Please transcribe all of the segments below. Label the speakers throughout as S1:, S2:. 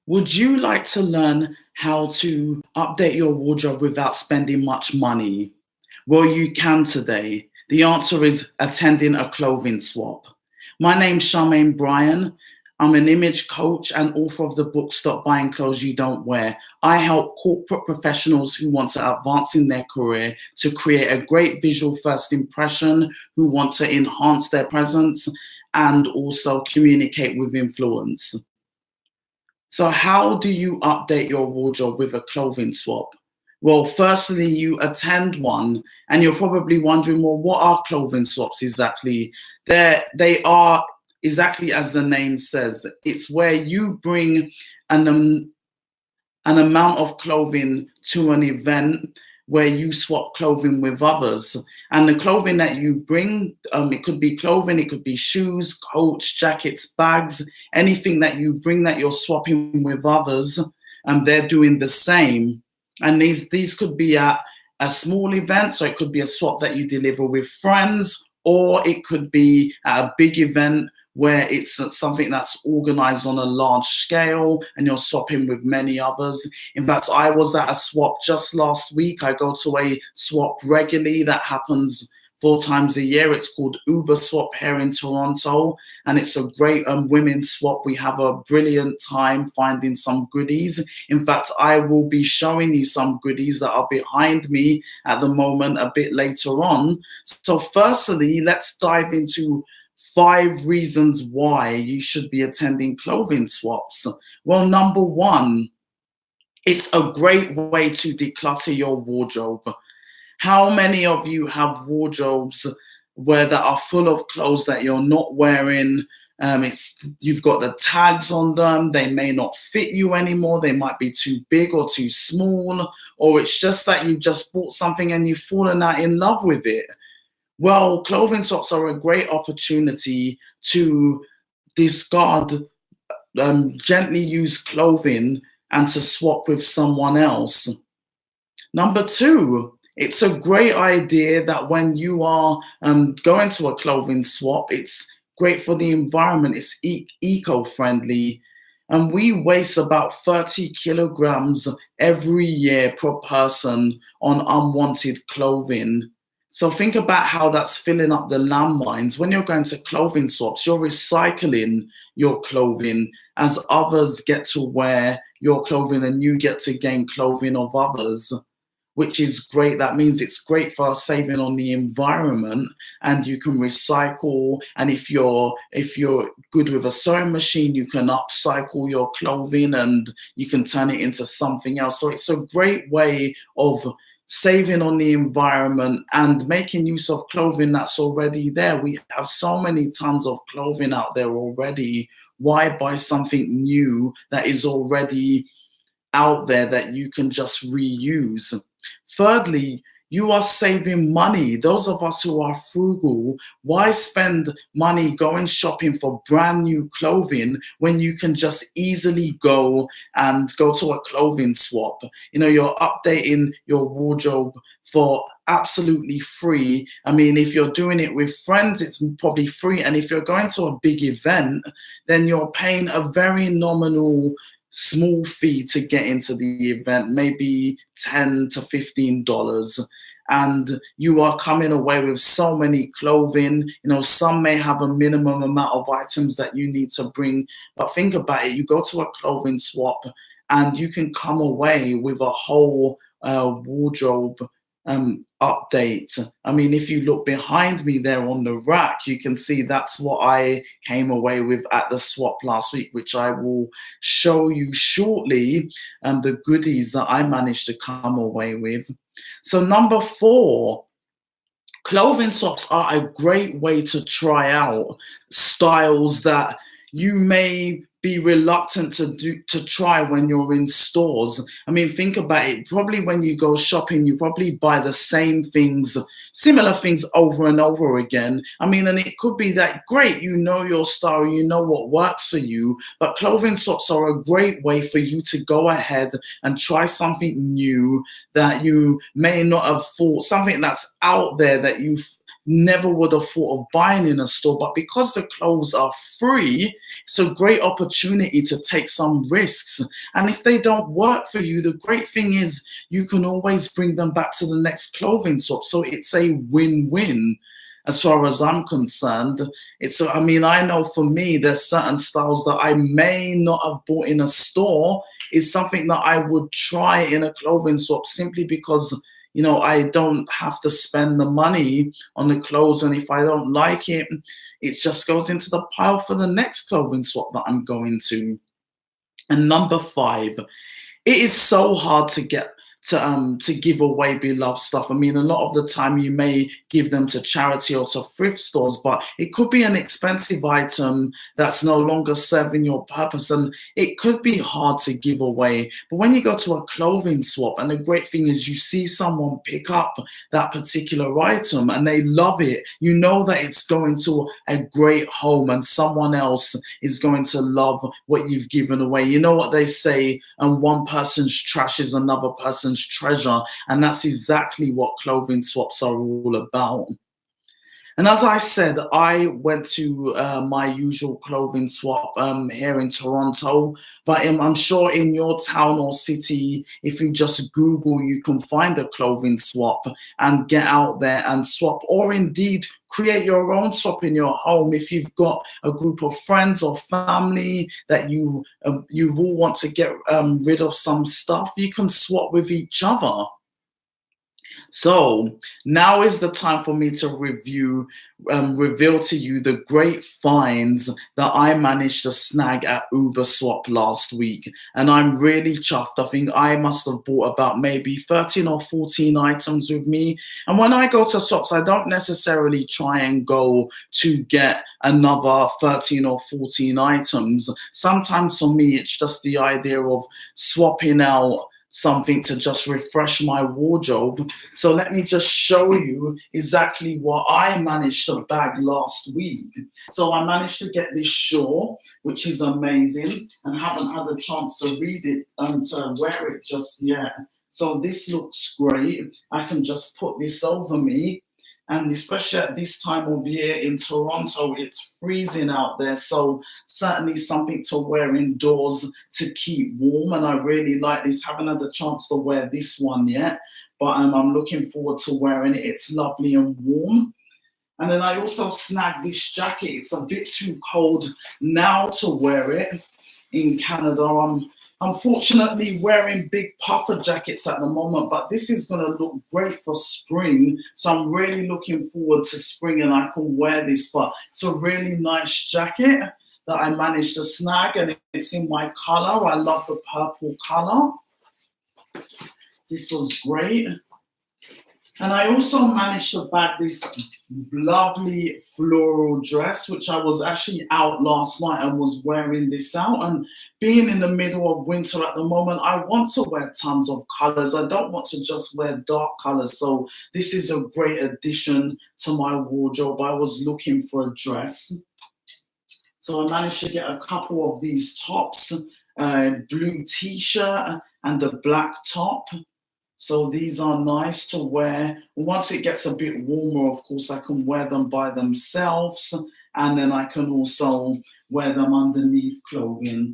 S1: Would you like to learn how to update your wardrobe without spending much money? Well, you can today. The answer is attending a clothing swap. My name's Charmaine Bryan. I'm an image coach and author of the book Stop Buying Clothes You Don't Wear. I help corporate professionals who want to advance in their career to create a great visual first impression, who want to enhance their presence and also communicate with influence. So, how do you update your wardrobe with a clothing swap? Well, firstly, you attend one, and you're probably wondering, well, what are clothing swaps exactly? They are exactly as the name says. It's where you bring an um, an amount of clothing to an event where you swap clothing with others. And the clothing that you bring, it could be clothing, it could be shoes, coats, jackets, bags, anything that you bring that you're swapping with others, and they're doing the same. And these could be at a small event, so it could be a swap that you deliver with friends, or it could be at a big event where it's something that's organized on a large scale and you're swapping with many others. In fact, I was at a swap just last week. I go to a swap regularly that happens 4 times a year. It's called Uber Swap here in Toronto, and it's a great women's swap. We have a brilliant time finding some goodies. In fact, I will be showing you some goodies that are behind me at the moment a bit later on. So, firstly, let's dive into 5 reasons why you should be attending clothing swaps. Well, number one, it's a great way to declutter your wardrobe. How many of you have wardrobes where that are full of clothes that you're not wearing? It's you've got the tags on them. They may not fit you anymore. They might be too big or too small, or it's just that you just bought something and you've fallen out in love with it. Well, clothing swaps are a great opportunity to discard gently used clothing and to swap with someone else. Number two, it's a great idea that when you are going to a clothing swap, it's great for the environment, it's eco friendly. And we waste about 30 kilograms every year per person on unwanted clothing. So think about how that's filling up the landmines. When you're going to clothing swaps, you're recycling your clothing as others get to wear your clothing and you get to gain clothing of others, which is great. That means it's great for saving on the environment, and you can recycle. And if you're good with a sewing machine, you can upcycle your clothing and you can turn it into something else. So it's a great way of saving on the environment and making use of clothing that's already there. We have so many tons of clothing out there already. Why buy something new that is already out there that you can just reuse? Thirdly, you are saving money. Those of us who are frugal, why spend money going shopping for brand new clothing when you can just easily go to a clothing swap? You know, you're updating your wardrobe for absolutely free. I mean, if you're doing it with friends, it's probably free. And if you're going to a big event, then you're paying a very nominal small fee to get into the event, maybe $10 to $15, and you are coming away with so many clothing. You know, some may have a minimum amount of items that you need to bring, but think about it. You go to a clothing swap, and you can come away with a whole wardrobe update. I mean, if you look behind me there on the rack, you can see that's what I came away with at the swap last week, which I will show you shortly, the goodies that I managed to come away with. So, number four, clothing swaps are a great way to try out styles that you may be reluctant to try when you're in stores. I mean, think about it. Probably when you go shopping, you probably buy the same things, similar things over and over again. I mean, and it could be that great, you know your style, you know what works for you, but clothing swaps are a great way for you to go ahead and try something new that you may not have thought, something that's out there that never would have thought of buying in a store. But because the clothes are free, it's a great opportunity to take some risks. And if they don't work for you, the great thing is you can always bring them back to the next clothing swap. So it's a win-win. As far as I'm concerned, I mean, I know for me, there's certain styles that I may not have bought in a store is something that I would try in a clothing swap simply because, I don't have to spend the money on the clothes. And if I don't like it, it just goes into the pile for the next clothing swap that I'm going to. And number 5, it is so hard to get to give away beloved stuff. I mean, a lot of the time you may give them to charity or to thrift stores, but it could be an expensive item that's no longer serving your purpose, and it could be hard to give away. But when you go to a clothing swap, and the great thing is you see someone pick up that particular item and they love it, you know that it's going to a great home and someone else is going to love what you've given away. You know what they say, and one person's trash is another person's treasure, and that's exactly what clothing swaps are all about. And as I said, I went to my usual clothing swap here in Toronto, but I'm sure in your town or city, if you just Google, you can find a clothing swap and get out there and swap, or indeed create your own swap in your home. If you've got a group of friends or family that you all want to get rid of some stuff, you can swap with each other. So now is the time for me to reveal to you the great finds that I managed to snag at Uberswap last week. And I'm really chuffed. I think I must have bought about maybe 13 or 14 items with me. And when I go to swaps, I don't necessarily try and go to get another 13 or 14 items. Sometimes for me, it's just the idea of swapping out something to just refresh my wardrobe. So let me just show you exactly what I managed to bag last week. So I managed to get this shawl, which is amazing, and haven't had a chance to read it and to wear it just yet. So this looks great. I can just put this over me. And especially at this time of year in Toronto, it's freezing out there. So certainly something to wear indoors to keep warm. And I really like this. Haven't had the chance to wear this one yet, but I'm looking forward to wearing it. It's lovely and warm. And then I also snagged this jacket. It's a bit too cold now to wear it in Canada. I'm unfortunately wearing big puffer jackets at the moment, but this is going to look great for spring. So I'm really looking forward to spring and I can wear this. But it's a really nice jacket that I managed to snag, and it's in my color. I love the purple color. This was great. And I also managed to bag this lovely floral dress, which I was actually out last night and was wearing this out. And being in the middle of winter at the moment, I want to wear tons of colors. I don't want to just wear dark colors. So this is a great addition to my wardrobe. I was looking for a dress. So I managed to get a couple of these tops, a blue t-shirt and a black top. So these are nice to wear. Once it gets a bit warmer, of course, I can wear them by themselves, and then I can also wear them underneath clothing.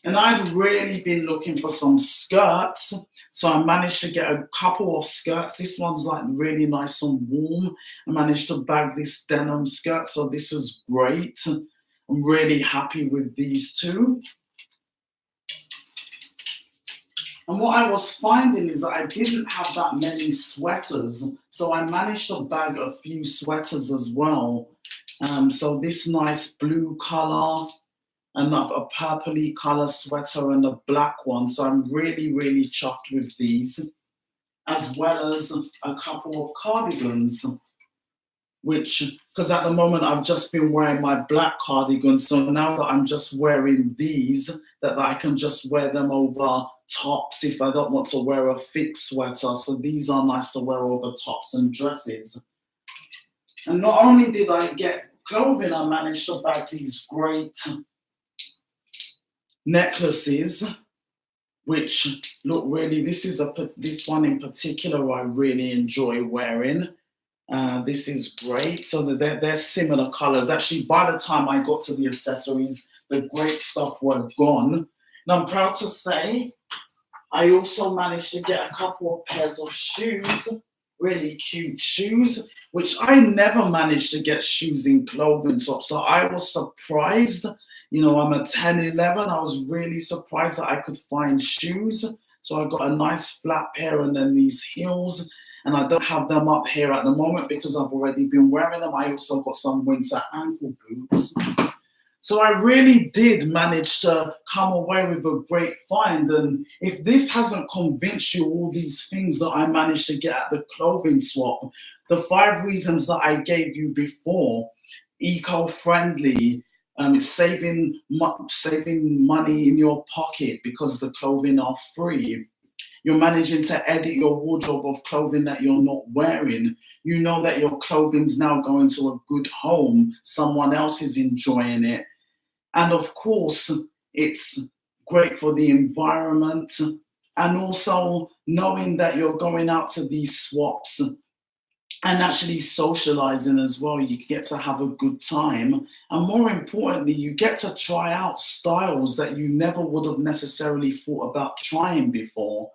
S1: And I'd really been looking for some skirts, so I managed to get a couple of skirts. This one's like really nice and warm. I managed to bag this denim skirt, so this is great. I'm really happy with these two. And what I was finding is that I didn't have that many sweaters, so I managed to bag a few sweaters as well. So this nice blue color, and a purpley color sweater and a black one. So I'm really, really chuffed with these, as well as a couple of cardigans, because at the moment I've just been wearing my black cardigans. So now that I'm just wearing these, that I can just wear them over tops if I don't want to wear a thick sweater. So these are nice to wear over tops and dresses. And not only did I get clothing, I managed to bag these great necklaces, which look really, this one in particular I really enjoy wearing. This is great. So they're similar colors. Actually, by the time I got to the accessories, the great stuff were gone. And I'm proud to say I also managed to get a couple of pairs of shoes, really cute shoes, which I never managed to get shoes in clothing shops. So I was surprised. You know, I'm a 10, 11. I was really surprised that I could find shoes. So I got a nice flat pair and then these heels. And I don't have them up here at the moment because I've already been wearing them. I also got some winter ankle boots. So I really did manage to come away with a great find. And if this hasn't convinced you all these things that I managed to get at the clothing swap, the 5 reasons that I gave you before, eco-friendly, saving money in your pocket because the clothing are free. You're managing to edit your wardrobe of clothing that you're not wearing. You know that your clothing's now going to a good home. Someone else is enjoying it. And of course, it's great for the environment. And also knowing that you're going out to these swaps and actually socializing as well. You get to have a good time. And more importantly, you get to try out styles that you never would have necessarily thought about trying before.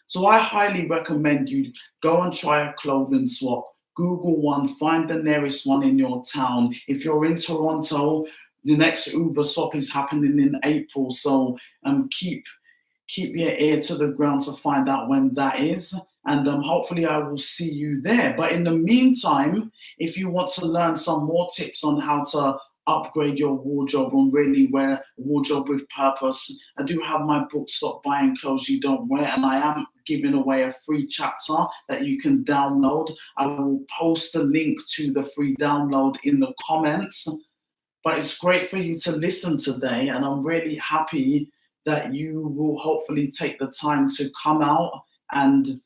S1: So I highly recommend you go and try a clothing swap. Google one, find the nearest one in your town. If you're in Toronto, the next Uber swap is happening in April. So keep your ear to the ground to find out when that is. And hopefully I will see you there. But in the meantime, if you want to learn some more tips on how to upgrade your wardrobe and really wear a wardrobe with purpose, I do have my book, Stop Buying Clothes You Don't Wear, and I am giving away a free chapter that you can download. I will post a link to the free download in the comments. But it's great for you to listen today, and I'm really happy that you will hopefully take the time to come out and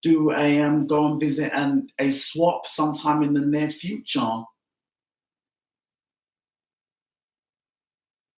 S1: do a go and visit a swap sometime in the near future.